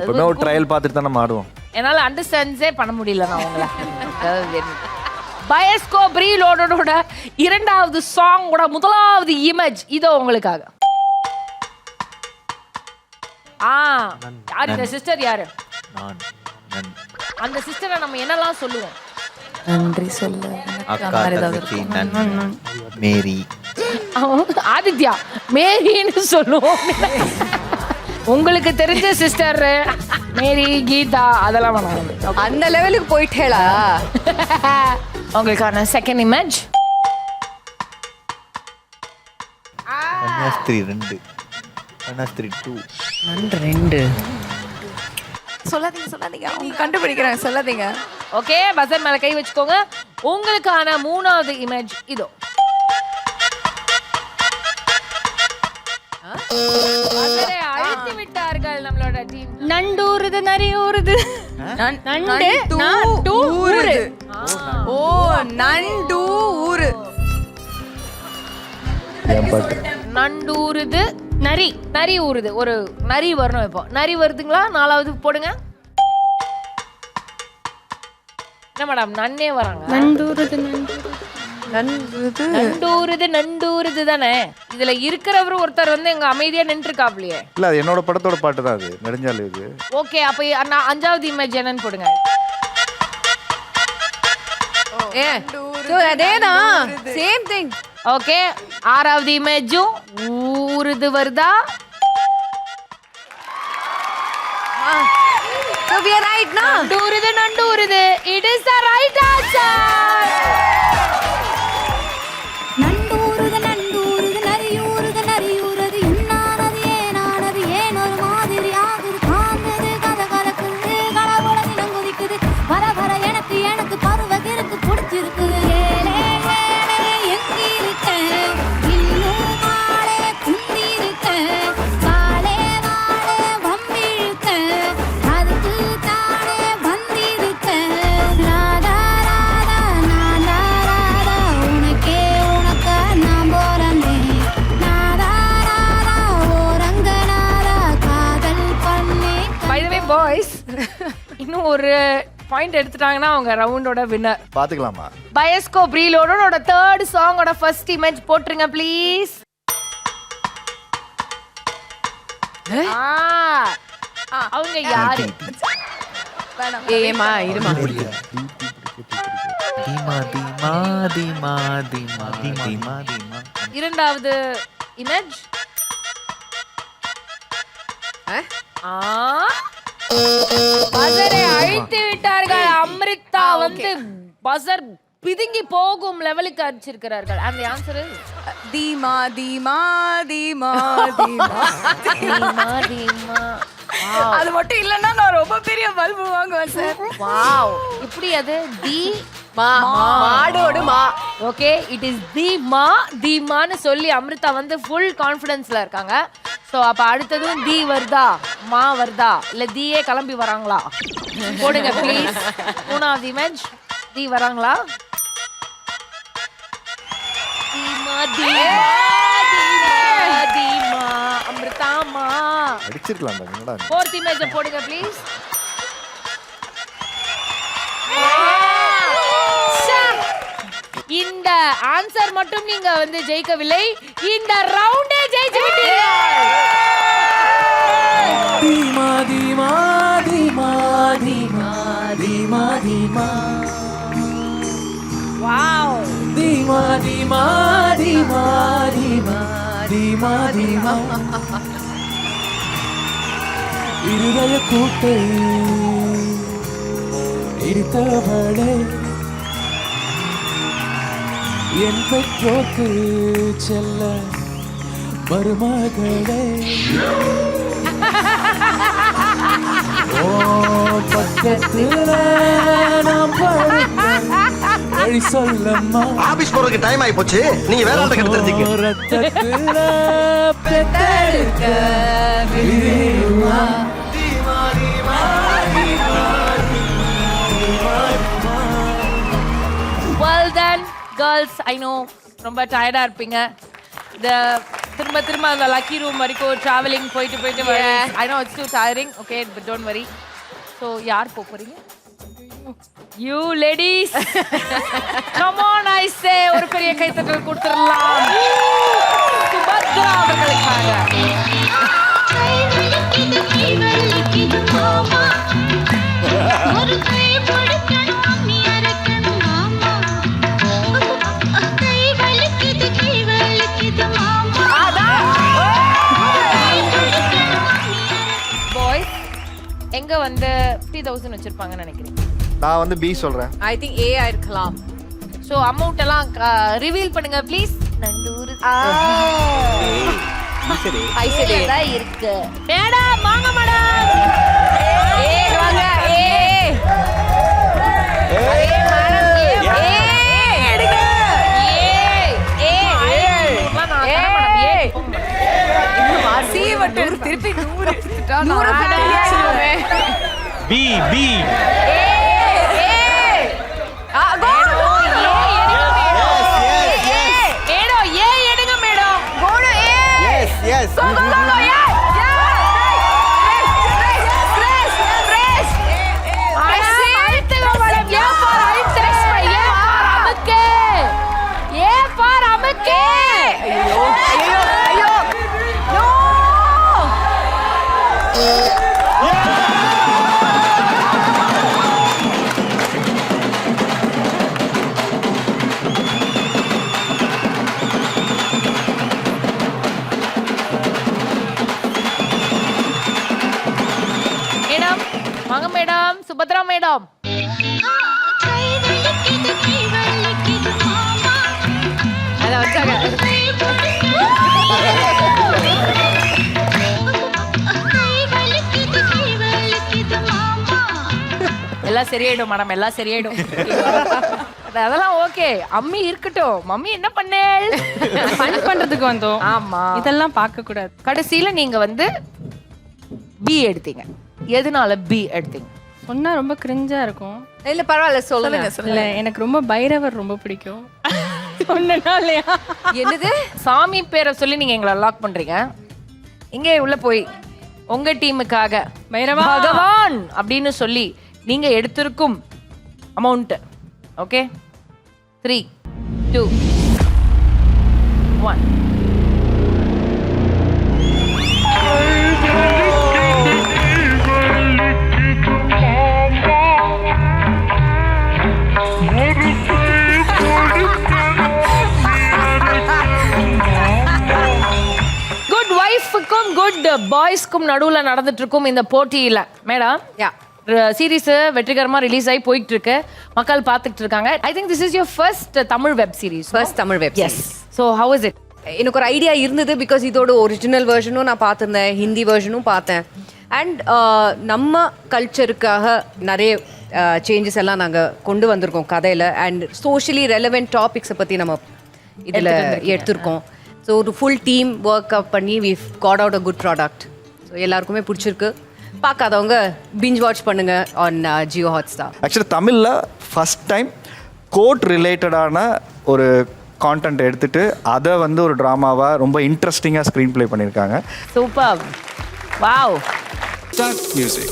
எப்பவுமே ஒரு ட்ரையல் பார்த்துட்டு தான் நம்ம ஆடுவோம். என்னால அண்டர்ஸ்டாண்ட்ஸே பண்ண முடியல நான் உங்களை. பயோஸ்கோப் ரீலோடோட இரண்டாவது சாங்கோட முதலாவது இமேஜ் இதோ உங்களுக்காக. யார் இந்த சிஸ்டர்? யாரு அந்த சிஸ்டரை? நம்ம என்னெல்லாம் சொல்லுவோம்? நன்றி சொல்ல அக்கா, தங்கச்சி, மேரி, ஆதித்யா, மேரின்னு சொல்லுவோம். உங்களுக்கு தெரிஞ்ச சிஸ்டர் மேரி, கீதா அதெல்லாம் வேணாம். அந்த லெவலுக்கு போயிட்டேளா? உங்களுக்கான செகண்ட் இமேஜ். கன்னியாஸ்திரி 2, கன்னியாஸ்திரி 2. நன்றி 2. சொல்லாதீங்க அவங்க கண்டுபிடிக்கிறாங்க, சொல்லாதீங்க. ஓகே, பசர் மேல கை வச்சுக்கோங்க. உங்களுக்கான மூணாவது இமேஜ் இதோ. பசரை அழுத்தி விட்டார்கள் நம்மளோட டீம். நண்டூறுது நரியூறுது. நண்டு ஊறுது. ஓ, நண்டு ஊறு. நண்டூறுது நரி. நரி ஊறுது. ஒரு நரி வரணும். இப்போ நரி வருதுங்களா? நாலாவது போடுங்க. என்ன மேடம் நன்னே வராங்க? நண்டூறுது நண்டூறுது தானே. இதுல இருக்கிறவர் ஒருத்தர் வந்து எங்க அமைதியா நின்று இருக்காப்லையே. இல்ல, அது என்னோட படத்தோட பாட்டு தான். அது நெடுஞ்சாலை இது. ஓகே, அப்ப நான் அஞ்சாவது இமேஜ் என்னன்னு போடுங்க. அதேதான், சேம் திங். ஓகே, ஆறாவது இமேஜும் ஊறுது வருதா? So we are right now. நண்டூறுது. It is the right answer. நண்டூறுது நரியூறுது இன்னானது ஏன் ஒரு மாதிரி ஆகுது காங்குது கதை கலக்குது கலபுல நிலம் குதிக்குது வர எனக்கு பருவகிருக்கு பிடிச்சிருக்குது ஏலே எங்கி இருக்க இன்னும் மாலே குந்தி இருக்க வாழே வம்பிழுக்க அதுக்கு தானே வந்திருக்க ராதா நானா ராதா உனக்கே உனக்கா நான் போறேன் நாதா ஓரங்க நாதா காதல் பண்ணே. By the way boys, இன்னும் ஒரு பாயிண்ட் எடுத்துட்டாங்கன்னா அவங்க ரவுண்டோட வின்னர். பாத்துக்கலாமா? பயோஸ்கோப் ரீலோடோட தேர்ட் சாங்கோட ஃபர்ஸ்ட் இமேஜ் போட்டுருங்க ப்ளீஸ். அவங்க யாரு? ஏமா இருமா. இரண்டாவது இமேஜ். பசரை அழித்து விட்டார்கள். அம்ரிதா வந்து பசர் பிதுங்கி போகும் லெவலுக்கு அடிச்சிருக்கிறார்கள். அந்த ஆன்சர் தீமா தீமா தீமா தீமா. அது மட்டும் இல்லன்னா நான் ரொம்ப பெரிய பல்பு வாங்குவேன் சார். வாவ், இப்படி அது தி மாடோடு மா. ஓகே, இட் இஸ் தீமான்னு சொல்லி அம்ரிதா வந்து ஃபுல் கான்ஃபிடன்ஸ்ல இருக்காங்க. ஸோ அப்போ அடுத்ததும் தி வருதா மா வருதா இல்லை தீயே கிளம்பி வராங்களா போடுங்க ப்ளீஸ். மூணாவது இமேஜ் தி வராங்களா? தீமா அம்ரிதாமா அடிச்சிருக்கலாம். ஃபோர்த் இமேஜ் போடுங்க ப்ளீஸ். இந்த ஆன்சர் மட்டும் நீங்க வந்து ஜெயிக்கவில்லை, இந்த ரவுண்டே ஜெயிச்சு விட்டீர்கள். தீமா தீமா தீமா தீமா தீமா தீமா. வாவ். தீமா தீமா தீமா தீமா தீமா தீமா. இருதய கூட்டை இடித்தவளே என் பெற்றோர்க்கு செல்ல மருமகளே. ஓ பக்கத்துல நாம் வழி சொல்லம்மா. ஆபீஸ் போறதுக்கு டைம் ஆகி போச்சு. நீங்க வேற ஆள்கிட்ட கேட்டு தெரிஞ்சுக்க. ரத்தத்துல பெத்தெடுக்க விழிவா. தீமா தீமா தீமா தீமா. Well done girls. I know ரொம்ப டயர்டா இருப்பீங்க. இந்த திரும்ப திரும்ப அந்த லக்கி ரூம் வரைக்கும் டிராவலிங் போயிட்டு I know it's too tiring okay but don't worry so யார் போறீங்க you ladies come on I say ஒரு பெரிய கைத்தட்டல் கொடுத்துடலாம் சுபத்ரா அவர்களுக்காக பாய்ஸ் எங்க வந்து 50,000 வச்சிருப்பாங்கன்னு நினைக்கிறேன் நான் வந்து பி சொல்றேன். ஐ திங்க் ஏ ஆயிருக்கலாம். ஸோ அமௌண்ட் எல்லாம் ரிவீல் பண்ணுங்க ப்ளீஸ். நண்டூர் ஐசரி தான் இருக்கு. மேடம் வாங்க மேடம். ஏ வாங்க ஏ எடுங்க சி வட்டு திருப்பி 100 பி பி வாங்க மேடம். சுபத்ரா மேடம் அத வச்சாங்க. எல்லாம் சரியாயிடும் மேடம், எல்லாம் சரியாயிடும். அதெல்லாம் ஓகே. அம்மி இருக்கட்டும். மம்மி என்ன பண்ணேள்? ஃபன் பண்றதுக்கு வந்தோம். ஆமா, இதெல்லாம் பார்க்க கூடாது. கடைசியில நீங்க வந்து பி எடுத்தீங்க. எதனால பி எடுத்தீங்க? சொன்னா ரொம்ப கிரிஞ்சா இருக்கும். இல்ல பரவாயில்ல சொல்லுங்க. இல்ல எனக்கு ரொம்ப பைரவர் ரொம்ப பிடிக்கும். சொன்னனாலயா? என்னது சாமி பேரை சொல்லி நீங்க எங்களை லாக் பண்றீங்க? இங்கே உள்ள போய் உங்க டீமுக்காக பைரவா பகவான் அப்படின்னு சொல்லி நீங்க எடுத்திருக்கும் அமௌண்ட் ஓகே 3 2 1 குட் வைஃப்க்கும் குட் பாய்ஸ்க்கும் நடுவுல நடந்துட்டு இருக்கும் இந்த போட்டியில மேடம் சீரிஸ் வெற்றிகரமா ரிலீஸ் ஆகி போயிட்டு இருக்கு. மக்கள் பார்த்துட்டு இருக்காங்க. I think this is your first Tamil web series. First Tamil web எஸ். So how is it? எனக்கு ஒரு ஐடியா இருந்தது. பிகாஸ் இதோட ஒரிஜினல் வெர்ஷனும் நான் பார்த்துருந்தேன், ஹிந்தி வெர்ஷனும் பார்த்தேன். அண்ட் நம்ம கல்ச்சருக்காக நிறைய சேஞ்சஸ் எல்லாம் நாங்கள் கொண்டு வந்திருக்கோம் கதையில். அண்ட் சோஷியலி ரெலவெண்ட் டாபிக்ஸை பற்றி நம்ம இதில் எடுத்திருக்கோம். ஸோ ஒரு ஃபுல் டீம் ஒர்க் அப் பண்ணி we got out a good product. So எல்லாருக்குமே பிடிச்சிருக்கு. பார்க்காதவங்க பிஞ்ச் வாட்ச் பண்ணுங்க ஆன் ஜியோ ஹாட்ஸ்டார். ஆக்சுவலி தமிழில் ஃபஸ்ட் டைம் கோர்ட் ரிலேட்டடான ஒரு கான்டென்ட் எடுத்துட்டு அதை வந்து ஒரு ட்ராமாவாக ரொம்ப இன்ட்ரெஸ்டிங்காக ஸ்க்ரீன் ப்ளே பண்ணியிருக்காங்க. சூப்பர். வாவ். Start music.